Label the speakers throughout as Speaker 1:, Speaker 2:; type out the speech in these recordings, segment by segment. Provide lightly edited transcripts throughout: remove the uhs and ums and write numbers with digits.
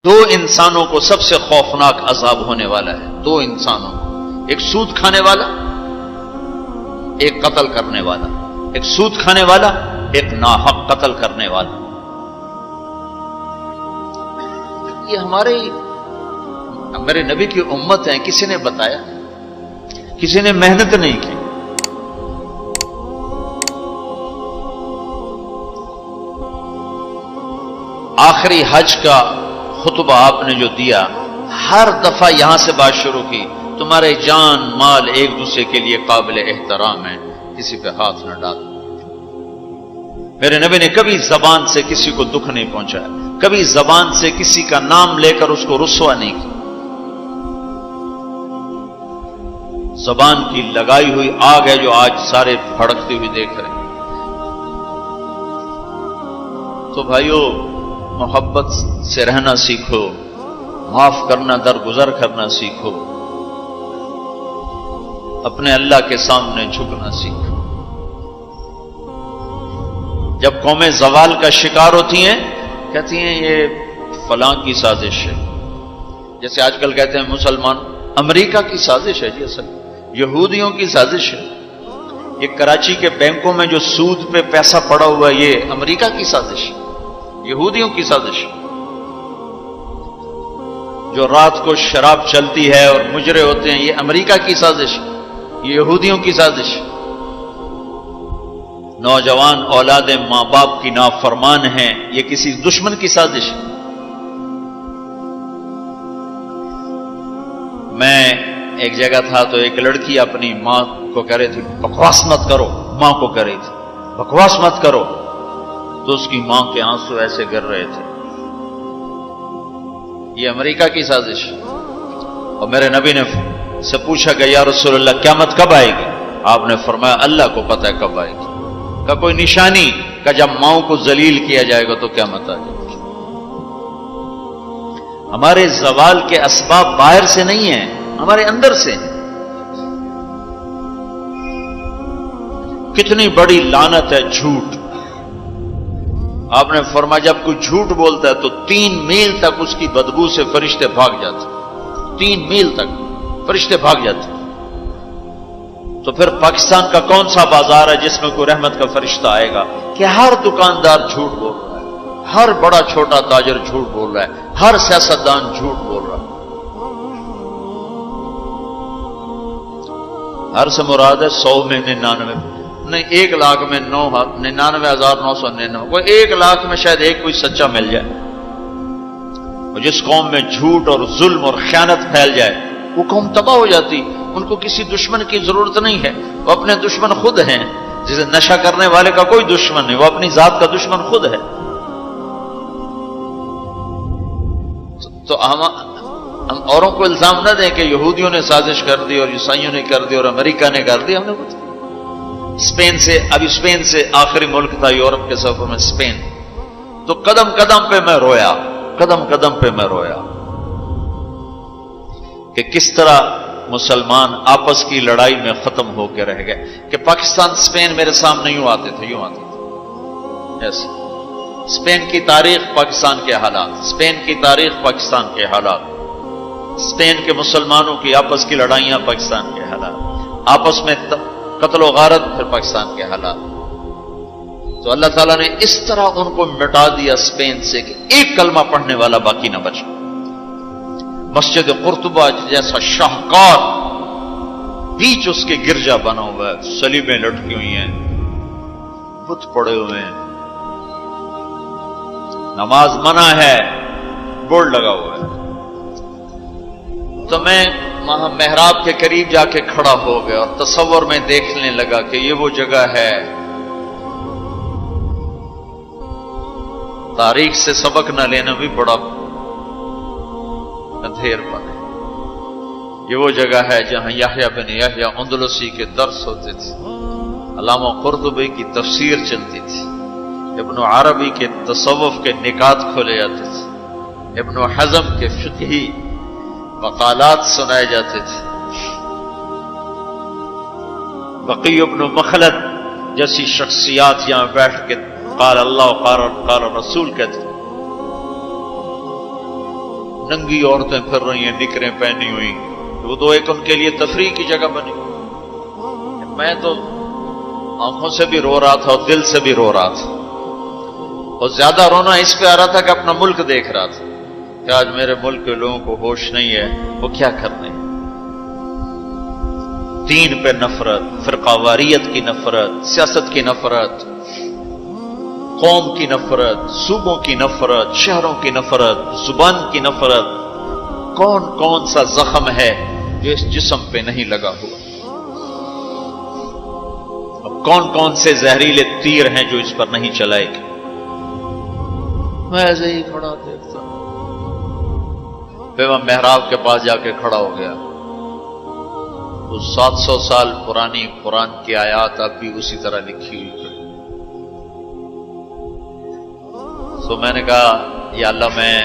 Speaker 1: دو انسانوں کو سب سے خوفناک عذاب ہونے والا ہے، دو انسانوں کو، ایک سود کھانے والا، ایک قتل کرنے والا، ایک سود کھانے والا، ایک ناحق قتل کرنے والا۔ یہ ہمارے نبی کی امت ہے، کسی نے بتایا، کسی نے محنت نہیں کی۔ آخری حج کا خطبہ آپ نے جو دیا، ہر دفعہ یہاں سے بات شروع کی، تمہارے جان مال ایک دوسرے کے لیے قابل احترام ہے، کسی پہ ہاتھ نہ ڈال۔ میرے نبی نے کبھی زبان سے کسی کو دکھ نہیں پہنچایا، کبھی زبان سے کسی کا نام لے کر اس کو رسوا نہیں کیا۔ زبان کی لگائی ہوئی آگ ہے جو آج سارے بھڑکتی ہوئی دیکھ رہے ہیں۔ تو بھائیو، محبت سے رہنا سیکھو، معاف کرنا، درگزر کرنا سیکھو، اپنے اللہ کے سامنے جھکنا سیکھو۔ جب قومیں زوال کا شکار ہوتی ہیں، کہتی ہیں یہ فلاں کی سازش ہے، جیسے آج کل کہتے ہیں مسلمان، امریکہ کی سازش ہے جی، اصل یہودیوں کی سازش ہے۔ یہ کراچی کے بینکوں میں جو سود پہ پیسہ پڑا ہوا ہے، یہ امریکہ کی سازش ہے، یہودیوں کی سازش۔ جو رات کو شراب چلتی ہے اور مجرے ہوتے ہیں، یہ امریکہ کی سازش، یہ یہودیوں کی سازش۔ نوجوان اولاد ماں باپ کی نافرمان ہیں، یہ کسی دشمن کی سازش ہے۔ میں ایک جگہ تھا تو ایک لڑکی اپنی ماں کو کہہ رہی تھی بکواس مت کرو، ماں کو کہہ رہی تھی بکواس مت کرو، تو اس کی ماں کے آنسو ایسے گر رہے تھے۔ یہ امریکہ کی سازش۔ اور میرے نبی نے سے پوچھا کہ یا رسول اللہ قیامت کب آئے گی؟ آپ نے فرمایا اللہ کو پتہ ہے کب آئے گی۔ کا کوئی نشانی؟ کہ جب ماؤں کو ذلیل کیا جائے گا تو قیامت آ جائے گی۔ ہمارے زوال کے اسباب باہر سے نہیں ہیں، ہمارے اندر سے ہیں۔ کتنی بڑی لعنت ہے جھوٹ۔ آپ نے فرمایا جب کوئی جھوٹ بولتا ہے تو 3 میل تک اس کی بدبو سے فرشتے بھاگ جاتے، 3 میل تک فرشتے بھاگ جاتے۔ تو پھر پاکستان کا کون سا بازار ہے جس میں کوئی رحمت کا فرشتہ آئے گا؟ کہ ہر دکاندار جھوٹ بول رہا ہے، ہر بڑا چھوٹا تاجر جھوٹ بول رہا ہے، ہر سیاستدان جھوٹ بول رہا ہے۔ ہر سے مراد ہے 100 میں 99 نہیں، 1 لاکھ میں 99,999، کوئی 1 لاکھ میں شاید ایک کوئی سچا مل جائے۔ اور جس قوم میں جھوٹ اور ظلم اور خیانت پھیل جائے وہ قوم تباہ ہو جاتی۔ ان کو کسی دشمن کی ضرورت نہیں ہے، وہ اپنے دشمن خود ہیں۔ جسے نشہ کرنے والے کا کوئی دشمن نہیں، وہ اپنی ذات کا دشمن خود ہے۔ تو ہم اوروں کو الزام نہ دیں کہ یہودیوں نے سازش کر دی اور عیسائیوں نے کر دی اور امریکہ نے کر دی۔ ہم نے اسپین سے آخری ملک تھا یورپ کے سفر میں اسپین، تو قدم قدم پہ میں رویا کہ کس طرح مسلمان آپس کی لڑائی میں ختم ہو کے رہ گئے۔ کہ پاکستان اسپین میرے سامنے یوں آتے تھے ایسے۔ اسپین کی تاریخ، پاکستان کے حالات، اسپین کی تاریخ، پاکستان کے حالات، اسپین کے مسلمانوں کی آپس کی لڑائیاں، پاکستان کے حالات، آپس میں قتل و غارت، پھر پاکستان کے حالات۔ تو اللہ تعالیٰ نے اس طرح ان کو مٹا دیا اسپین سے کہ ایک کلمہ پڑھنے والا باقی نہ بچا۔ مسجد قرطبہ جیسا شاہکار بیچ اس کے گرجا بنا ہوا ہے، صلیبیں لٹکی ہوئی ہیں، بت پڑے ہوئے ہیں، نماز منع ہے، بورڈ لگا ہوا ہے۔ تو میں وہاں محراب کے قریب جا کے کھڑا ہو گیا اور تصور میں دیکھنے لگا کہ یہ وہ جگہ ہے، تاریخ سے سبق نہ لینا بھی بڑا اندھیر پن ہے۔ یہ وہ جگہ ہے جہاں یحییٰ بن یحییٰ اندلسی کے درس ہوتے تھے، علامہ قرطبی کی تفسیر چلتی تھی، ابن عربی کے تصوف کے نکات کھولے جاتے تھے، ابن حزم کے فقہی مقالات سنائے جاتے تھے، بقی ابن مخلد جیسی شخصیات یہاں بیٹھ کے قال اللہ قال رسول کہتے۔ ننگی عورتیں پھر رہی ہیں نکریں پہنی ہوئی، وہ تو ایک ان کے لیے تفریح کی جگہ بنی۔ میں تو آنکھوں سے بھی رو رہا تھا اور دل سے بھی رو رہا تھا، اور زیادہ رونا اس پہ آ رہا تھا کہ اپنا ملک دیکھ رہا تھا کہ آج میرے ملک کے لوگوں کو ہوش نہیں ہے، وہ کیا کرنے۔ دین پہ نفرت، فرقہ واریت کی نفرت، سیاست کی نفرت، قوم کی نفرت، صوبوں کی نفرت، شہروں کی نفرت، زبان کی نفرت، کون کون سا زخم ہے جو اس جسم پہ نہیں لگا ہوا؟ اب کون کون سے زہریلے تیر ہیں جو اس پر نہیں چلائے گے؟ میں ایسے ہی کھڑا دیکھتا ہوں، پھر میں محراب کے پاس جا کے کھڑا ہو گیا۔ تو 700 سال پرانی قرآن کی آیات اب بھی اسی طرح لکھی ہوئی ہے۔ تو میں نے کہا یا اللہ، میں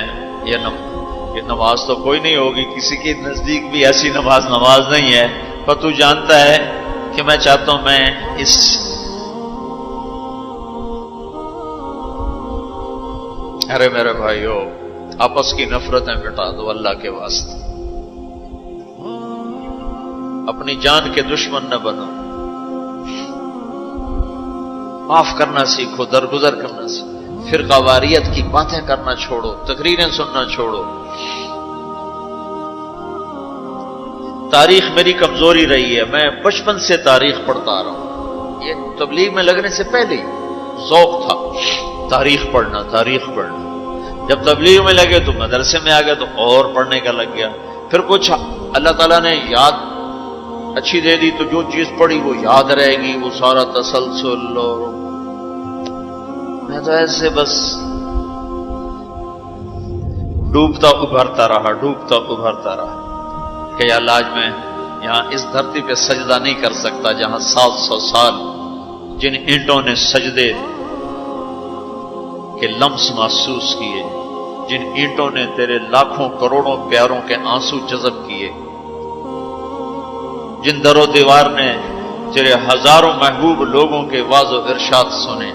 Speaker 1: یہ نماز تو کوئی نہیں ہوگی، کسی کے نزدیک بھی ایسی نماز نہیں ہے، پر تو جانتا ہے کہ میں چاہتا ہوں میں اس ارے میرے بھائیو، آپس کی نفرتیں مٹا دو اللہ کے واسطے، اپنی جان کے دشمن نہ بنو، معاف کرنا سیکھو، درگزر کرنا سیکھو، فرقہ واریت کی باتیں کرنا چھوڑو، تقریریں سننا چھوڑو۔ تاریخ میری کمزوری رہی ہے، میں بچپن سے تاریخ پڑھتا آ رہا ہوں، یہ تبلیغ میں لگنے سے پہلے ہی ذوق تھا تاریخ پڑھنا۔ جب تبلیغ میں لگے تو مدرسے میں آ گیا تو اور پڑھنے کا لگ گیا، پھر کچھ اللہ تعالیٰ نے یاد اچھی دے دی تو جو چیز پڑھی وہ یاد رہے گی، وہ سارا تسلسل، اور میں تو ایسے بس ڈوبتا ابھرتا رہا کہ یا اللہ، آج میں یہاں اس دھرتی پہ سجدہ نہیں کر سکتا جہاں 700 سال جن اینٹوں نے سجدے کے لمس محسوس کیے، جن اینٹوں نے تیرے لاکھوں کروڑوں پیاروں کے آنسو جذب کیے، جن در و دیوار نے تیرے ہزاروں محبوب لوگوں کے واز و ارشاد سنے،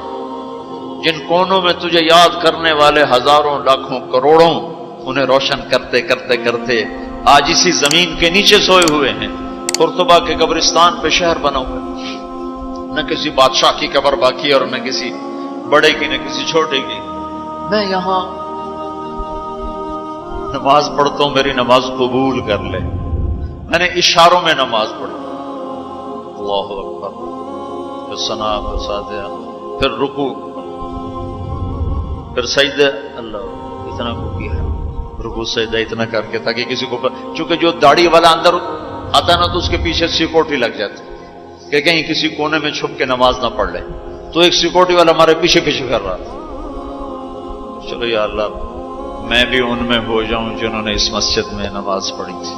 Speaker 1: جن کونوں میں تجھے یاد کرنے والے ہزاروں لاکھوں کروڑوں، انہیں روشن کرتے کرتے کرتے آج اسی زمین کے نیچے سوئے ہوئے ہیں، قرطبہ کے قبرستان پہ شہر بنا ہوا ہے، نہ کسی بادشاہ کی قبر باقی اور نہ کسی بڑے کی نہ کسی چھوٹے کی۔ میں یہاں نماز پڑھتا ہوں، میری نماز قبول کر لے۔ میں نے اشاروں میں نماز پڑھی، اللہ اکبر، پھر ثنا، پھر سجدہ، پھر رکوع، پھر سجدہ، اللہ اتنا کو کیا ہے، رکوع سجدہ اتنا کر کے تاکہ کسی کو، چونکہ جو داڑھی والا اندر آتا نا تو اس کے پیچھے سیکورٹی لگ جاتی کہ کہیں کسی کونے میں چھپ کے نماز نہ پڑھ لے، تو ایک سیکورٹی والا ہمارے پیچھے کر رہا تھا۔ چلو یا اللہ، میں بھی ان میں ہو جاؤں جنہوں نے اس مسجد میں نماز پڑھی تھی۔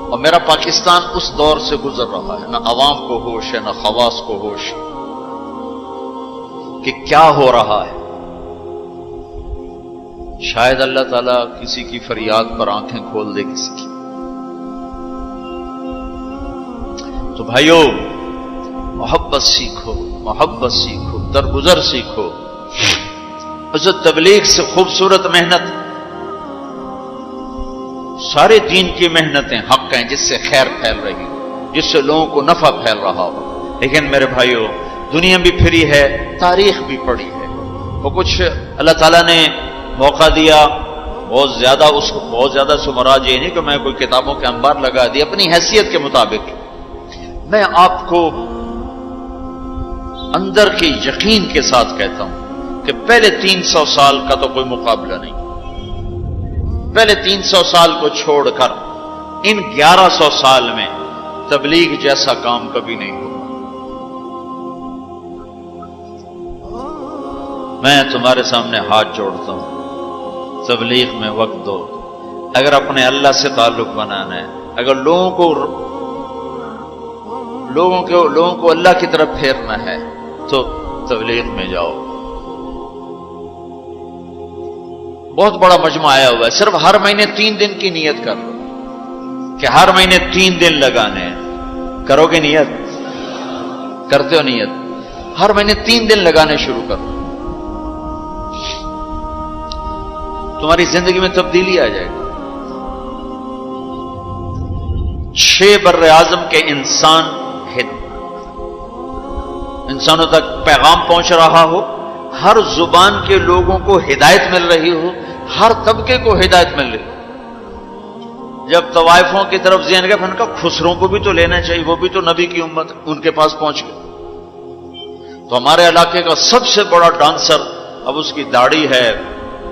Speaker 1: اور میرا پاکستان اس دور سے گزر رہا ہے، نہ عوام کو ہوش ہے نہ خواص کو ہوش کہ کیا ہو رہا ہے۔ شاید اللہ تعالیٰ کسی کی فریاد پر آنکھیں کھول دے کسی کی۔ تو بھائیو، محبت سیکھو، درگزر سیکھو۔ اس تبلیغ سے خوبصورت محنت، سارے دین کی محنتیں حق ہیں جس سے خیر پھیل رہی ہو، جس سے لوگوں کو نفع پھیل رہا ہو، لیکن میرے بھائیو، دنیا بھی پھری ہے، تاریخ بھی پڑھی ہے، وہ کچھ اللہ تعالیٰ نے موقع دیا، بہت زیادہ سمراج یہ نہیں کہ میں کوئی کتابوں کے انبار لگا دی، اپنی حیثیت کے مطابق میں آپ کو اندر کے یقین کے ساتھ کہتا ہوں کہ پہلے 300 سال کا تو کوئی مقابلہ نہیں، پہلے 300 سال کو چھوڑ کر ان 1100 سال میں تبلیغ جیسا کام کبھی نہیں ہوا۔ میں تمہارے سامنے ہاتھ جوڑتا ہوں، تبلیغ میں وقت دو۔ اگر اپنے اللہ سے تعلق بنانا ہے، اگر لوگوں کو اللہ کی طرف پھیرنا ہے تو تبلیغ میں جاؤ۔ بہت بڑا مجمع آیا ہوا ہے، صرف ہر مہینے 3 دن کی نیت کر لو کہ ہر مہینے 3 دن لگانے ہیں۔ کرو گے نیت؟ کرتے ہو نیت؟ ہر مہینے 3 دن لگانے شروع کرو۔ تمہاری زندگی میں تبدیلی آ جائے گی. 6 بر اعظم کے انسانوں تک پیغام پہنچ رہا ہو، ہر زبان کے لوگوں کو ہدایت مل رہی ہو، ہر طبقے کو ہدایت مل رہی ہو. جب طوائفوں کی طرف ذہن گئے، ان کا خسروں کو بھی تو لینا چاہیے، وہ بھی تو نبی کی امت، ان کے پاس پہنچ گئے. تو ہمارے علاقے کا سب سے بڑا ڈانسر اب اس کی داڑھی ہے،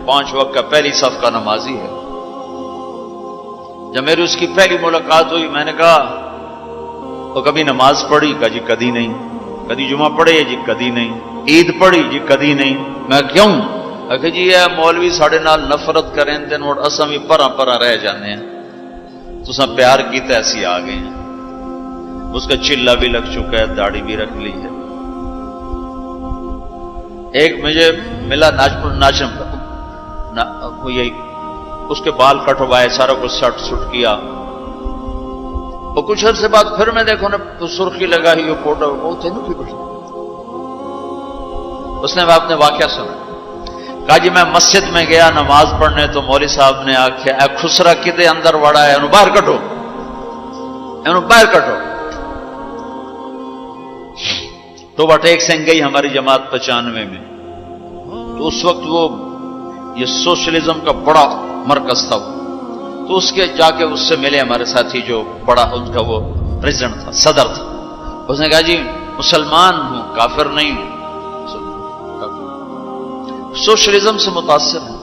Speaker 1: 5 وقت کا پہلی صف کا نمازی ہے. جب میری اس کی پہلی ملاقات ہوئی، میں نے کہا وہ کبھی نماز پڑھی؟ کہا جی کدی نہیں. کدی جمعہ پڑھے؟ جی کدی نہیں. عید پڑھی؟ جی کدی نہیں. میں کیوں؟ کہ جی یہ مولوی ساڑھے نال نفرت کریں تے نوٹ اساں بھی پراں پراں رہ جانے ہیں، تو ساں پیار کیتا ایسی آ گئے ہیں. اس کا چلا بھی لگ چکا ہے، داڑھی بھی رکھ لی ہے. ایک مجھے ملا ناچم یہی اس کے بال کٹوائے، سارا کچھ سٹ کیا. اور کچھ عرصے بعد پھر میں دیکھو نا سرخی لگائی وہ فوٹو بہت ہے نا. اس نے اپنے واقعہ سنا. کہا جی میں مسجد میں گیا نماز پڑھنے تو مولوی صاحب نے آخیا اے خسرا کدے اندر وڑا ہے، انہوں باہر کٹو، انہوں باہر کٹو. تو ٹیک سنگھ گئی ہماری جماعت 95 میں. تو اس وقت وہ یہ سوشلزم کا بڑا مرکز تھا. تو اس کے جا کے اس سے ملے ہمارے ساتھی جو بڑا ان کا وہ پریزیڈنٹ تھا، صدر تھا. اس نے کہا جی مسلمان ہوں، کافر نہیں ہوں، سوشلزم سے متاثر ہیں.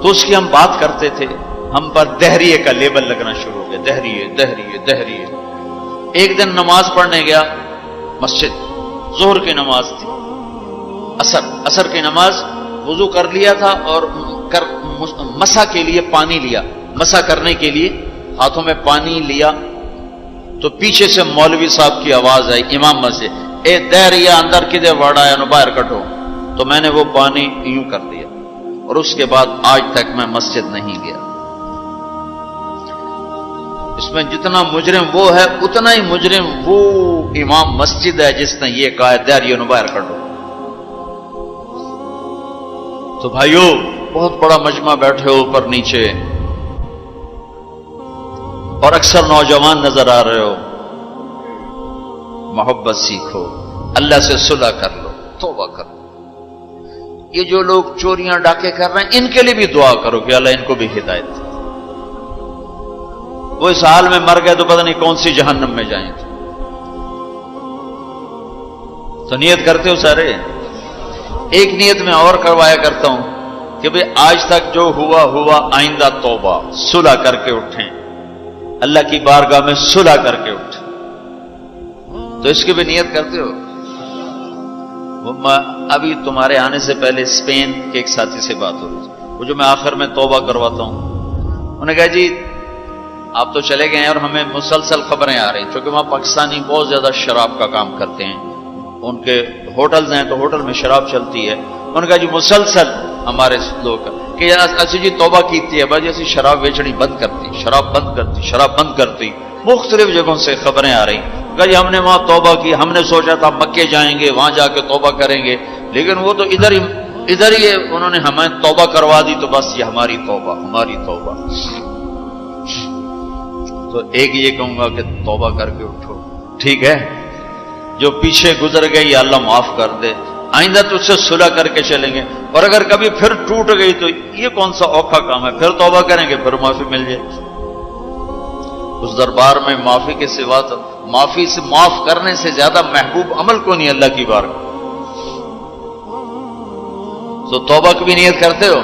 Speaker 1: تو اس کی ہم بات کرتے تھے، ہم پر دہریے کا لیبل لگنا شروع ہو گیا، دہریے دہریے دہریے. ایک دن نماز پڑھنے گیا مسجد، ظہر کی نماز تھی، عصر کی نماز، وضو کر لیا تھا اور مسح کے لیے پانی لیا، مسح کرنے کے لیے ہاتھوں میں پانی لیا. تو پیچھے سے مولوی صاحب کی آواز آئی امام مسجد، اے دہریہ اندر کدے وڑا ہے، نو باہر کٹو. تو میں نے وہ پانی یوں کر دیا اور اس کے بعد آج تک میں مسجد نہیں گیا. اس میں جتنا مجرم وہ ہے اتنا ہی مجرم وہ امام مسجد ہے جس نے یہ کہا ہے دہریہ نو باہر کٹو. تو بھائیو بہت بڑا مجمع بیٹھے ہو اوپر نیچے اور اکثر نوجوان نظر آ رہے ہو. محبت سیکھو، اللہ سے صلح کر لو، توبہ کر لو. یہ جو لوگ چوریاں ڈاکے کر رہے ہیں ان کے لیے بھی دعا کرو کہ اللہ ان کو بھی ہدایت دے. وہ اس حال میں مر گئے تو پتہ نہیں کون سی جہنم میں جائیں گے. تو نیت کرتے ہو سارے؟ ایک نیت میں اور کروایا کرتا ہوں کہ بھئی آج تک جو ہوا آئندہ توبہ، صلح کر کے اٹھیں، اللہ کی بارگاہ میں صلح کر کے اٹھیں. تو اس کی بھی نیت کرتے ہو؟ ابھی تمہارے آنے سے پہلے اسپین کے ایک ساتھی سے بات ہو رہی تھی، وہ جو میں آخر میں توبہ کرواتا ہوں. انہوں نے کہا جی آپ تو چلے گئے ہیں اور ہمیں مسلسل خبریں آ رہی ہیں، چونکہ وہاں پاکستانی بہت زیادہ شراب کا کام کرتے ہیں، ان کے ہوٹلز ہیں تو ہوٹل میں شراب چلتی ہے. انہوں نے کہا جی مسلسل ہمارے لوگ کہ اسی جی توبہ کیتی ہے بھائی اسی شراب بیچنی بند کرتی، شراب بند کرتی. مختلف جگہوں سے خبریں آ رہی. کہا جی ہم نے وہاں توبہ کی، ہم نے سوچا تھا مکے جائیں گے وہاں جا کے توبہ کریں گے، لیکن وہ تو ادھر ہی انہوں نے ہمیں توبہ کروا دی. تو بس یہ ہماری توبہ. تو ایک یہ کہوں گا کہ توبہ کر کے اٹھو، ٹھیک ہے؟ جو پیچھے گزر گئی یا اللہ معاف کر دے، آئندہ تو اس سے صلح کر کے چلیں گے. اور اگر کبھی پھر ٹوٹ گئی تو یہ کون سا اوکھا کام ہے، پھر توبہ کریں گے، پھر معافی مل جائے. اس دربار میں معافی کے سوا تو معافی سے معاف کرنے سے زیادہ محبوب عمل کو نہیں اللہ کی بارگاہ. تو توبہ کی بھی نیت کرتے ہو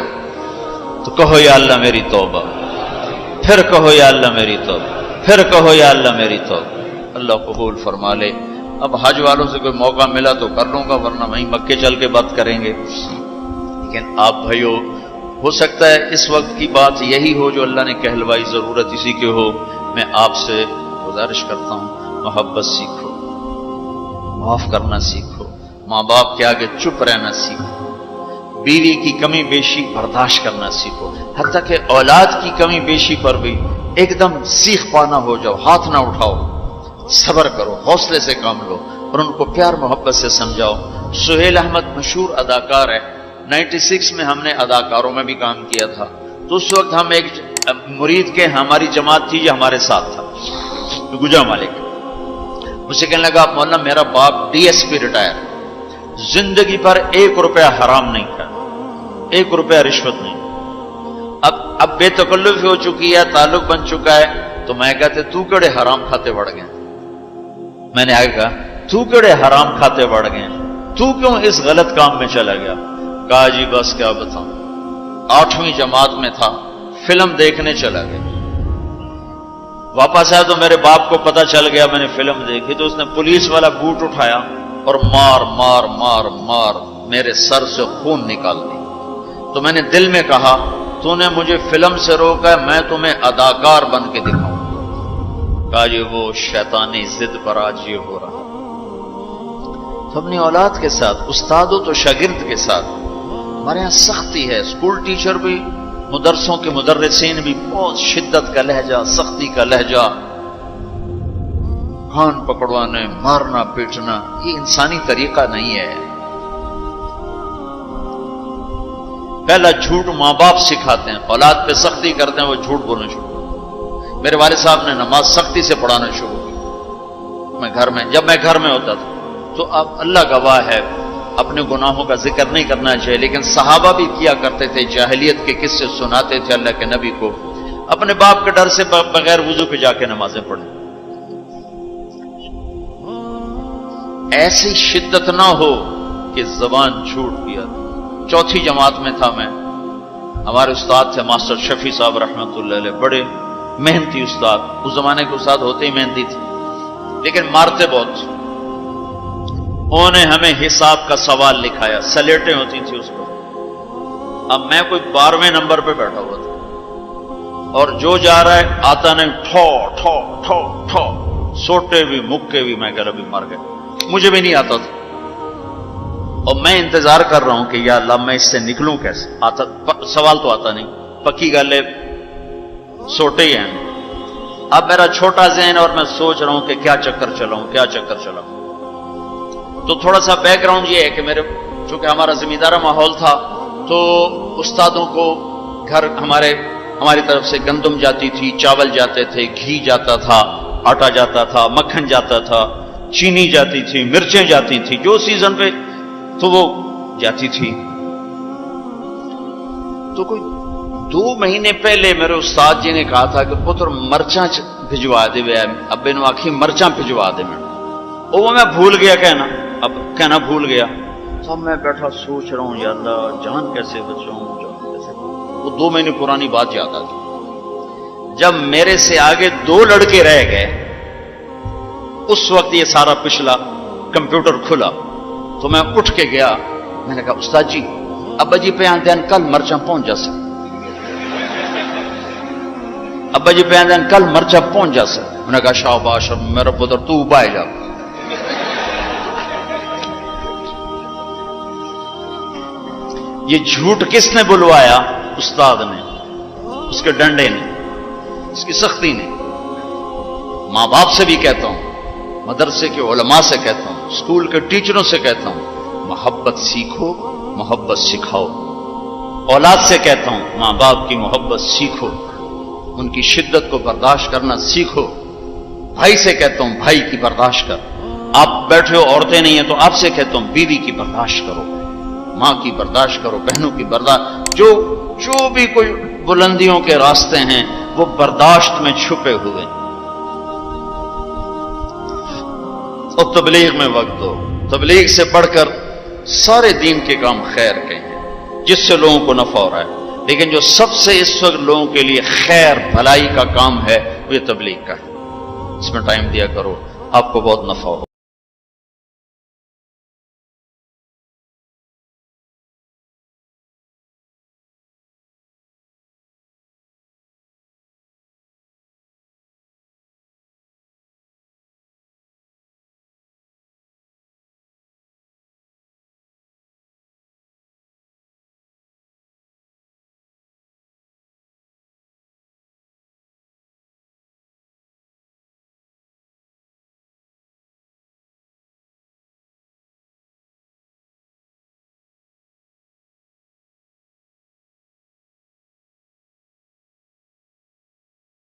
Speaker 1: تو کہو یا اللہ میری توبہ، پھر کہو یا اللہ میری توبہ، پھر کہو یا اللہ میری توبہ. اللہ قبول فرما لے. اب حج والوں سے کوئی موقع ملا تو کر لوں گا، ورنہ وہیں مکے چل کے بات کریں گے. لیکن آپ بھائیو ہو سکتا ہے اس وقت کی بات یہی ہو جو اللہ نے کہلوائی، ضرورت اسی کی ہو. میں آپ سے گزارش کرتا ہوں محبت سیکھو، معاف کرنا سیکھو، ماں باپ کے آگے چپ رہنا سیکھو، بیوی کی کمی بیشی برداشت کرنا سیکھو، حتیٰ کہ اولاد کی کمی بیشی پر بھی ایک دم سیخ پانا ہو جاؤ، ہاتھ نہ اٹھاؤ، صبر کرو، حوصلے سے کام لو اور ان کو پیار محبت سے سمجھاؤ. سہیل احمد مشہور اداکار ہے، 96 میں ہم نے اداکاروں میں بھی کام کیا تھا، تو اس وقت ہم ایک مرید کے ہماری جماعت تھی جو ہمارے ساتھ تھا، گجا مالک، مجھے کہنے لگا مولانا میرا باپ ڈی ایس پی ریٹائر، زندگی پر 1 روپیہ حرام نہیں کھایا، 1 روپیہ رشوت نہیں، اب بے تکلف ہو چکی ہے، تعلق بن چکا ہے، تو میں کہتے تو کڑے حرام کھاتے بڑھ گئے، میں نے آگے کہا تو کڑے حرام کھاتے بڑھ گئے، تو کیوں اس غلط کام میں چلا گیا؟ کہا جی بس کیا بتاؤں، 8ویں جماعت میں تھا، فلم دیکھنے چلا گیا، واپس آیا تو میرے باپ کو پتا چل گیا میں نے فلم دیکھی، تو اس نے پولیس والا بوٹ اٹھایا اور مار مار مار مار میرے سر سے خون نکال دی۔ تو میں نے دل میں کہا تو نے مجھے فلم سے روکا، میں تمہیں اداکار بن کے دکھاؤں۔ کہا جی وہ شیطانی ضد پر آج یہ ہو رہا۔ تو اپنی اولاد کے ساتھ، استادوں تو شاگرد کے ساتھ ہمارے یہاں سختی ہے، اسکول ٹیچر بھی، مدرسوں کے مدرسین بھی بہت شدت کا لہجہ، سختی کا لہجہ، کان پکڑوانے، مارنا پیٹنا، یہ انسانی طریقہ نہیں ہے۔ پہلا جھوٹ ماں باپ سکھاتے ہیں، اولاد پہ سختی کرتے ہیں، وہ جھوٹ بولنا شروع کرتے۔ میرے والد صاحب نے نماز سختی سے پڑھانا شروع کی، جب میں گھر میں ہوتا تھا، تو اب اللہ گواہ ہے اپنے گناہوں کا ذکر نہیں کرنا چاہیے، لیکن صحابہ بھی کیا کرتے تھے، جاہلیت کے قصے سناتے تھے اللہ کے نبی کو، اپنے باپ کے ڈر سے بغیر وضو کے جا کے نمازیں پڑھیں۔ ایسی شدت نہ ہو کہ زبان چھوٹ گیا۔ 4تھی جماعت میں تھا میں، ہمارے استاد تھے ماسٹر شفیع صاحب رحمۃ اللہ علیہ، بڑے محنتی استاد، اس زمانے کے استاد ہوتے ہی محنتی تھے، لیکن مارتے بہت۔ انہوں نے ہمیں حساب کا سوال لکھایا، سلیٹیں ہوتی تھی اس پر، اب میں کوئی 12ویں نمبر پہ بیٹھا ہوا تھا، اور جو جا رہا ہے آتا نہیں، ٹھو ٹھو ٹھو ٹھو، سوٹے بھی مکے بھی، میں کہہ رہا بھی مر گئے، مجھے بھی نہیں آتا تھا، اور میں انتظار کر رہا ہوں کہ یا اللہ میں اس سے نکلوں کیسے، سوال تو آتا نہیں، پکی گل ہے، سوٹے ہی ہیں۔ اب میرا چھوٹا ذہن اور میں سوچ رہا ہوں کہ کیا چکر چلاؤں، کیا چکر چلاؤں۔ تو تھوڑا سا بیک گراؤنڈ یہ ہے کہ چونکہ ہمارا زمیندارہ ماحول تھا، تو استادوں کو گھر ہماری طرف سے گندم جاتی تھی، چاول جاتے تھے، گھی جاتا تھا، آٹا جاتا تھا، مکھن جاتا تھا، چینی جاتی تھی، مرچیں جاتی تھی، جو سیزن پہ تو وہ جاتی تھی۔ تو کوئی 2 مہینے پہلے میرے استاد جی نے کہا تھا کہ پتر مرچاں بھجوا دے، ابے نو آخی مرچاں بھجوا دے، وہ میں بھول گیا کہنا بھول گیا۔ تو میں بیٹھا سوچ رہا ہوں یا اللہ جان کیسے بچاؤں، وہ 2 مہینے پرانی بات یاد آ گئی۔ جب میرے سے آگے 2 لڑکے رہ گئے، اس وقت یہ سارا پچھلا کمپیوٹر کھلا، تو میں اٹھ کے گیا، میں نے کہا استاد جی ابا جی پہ آندین کل مرچاں پہنچ جا سکتے، ابا جی پہ آندین کل مرچاں پہنچ جا سکتے۔ میں نے کہا شاباش میرا پتر تو بائے جا۔ یہ جھوٹ کس نے بلوایا؟ استاد نے، اس کے ڈنڈے نے، اس کی سختی نے۔ ماں باپ سے بھی کہتا ہوں، مدرسے کے علماء سے کہتا ہوں، اسکول کے ٹیچروں سے کہتا ہوں، محبت سیکھو، محبت سکھاؤ۔ اولاد سے کہتا ہوں ماں باپ کی محبت سیکھو، ان کی شدت کو برداشت کرنا سیکھو۔ بھائی سے کہتا ہوں بھائی کی برداشت کر، آپ بیٹھے ہو عورتیں نہیں ہیں تو آپ سے کہتا ہوں بیوی کی برداشت کرو، ماں کی برداشت کرو، بہنوں کی برداشت، جو بھی کوئی بلندیوں کے راستے ہیں وہ برداشت میں چھپے ہوئے۔ اور تبلیغ میں وقت دو، تبلیغ سے بڑھ کر سارے دین کے کام خیر کے ہیں جس سے لوگوں کو نفع ہو رہا ہے، لیکن جو سب سے اس وقت لوگوں کے لیے خیر بھلائی کا کام ہے وہ یہ تبلیغ کا ہے، اس میں ٹائم دیا کرو، آپ کو بہت نفع ہو۔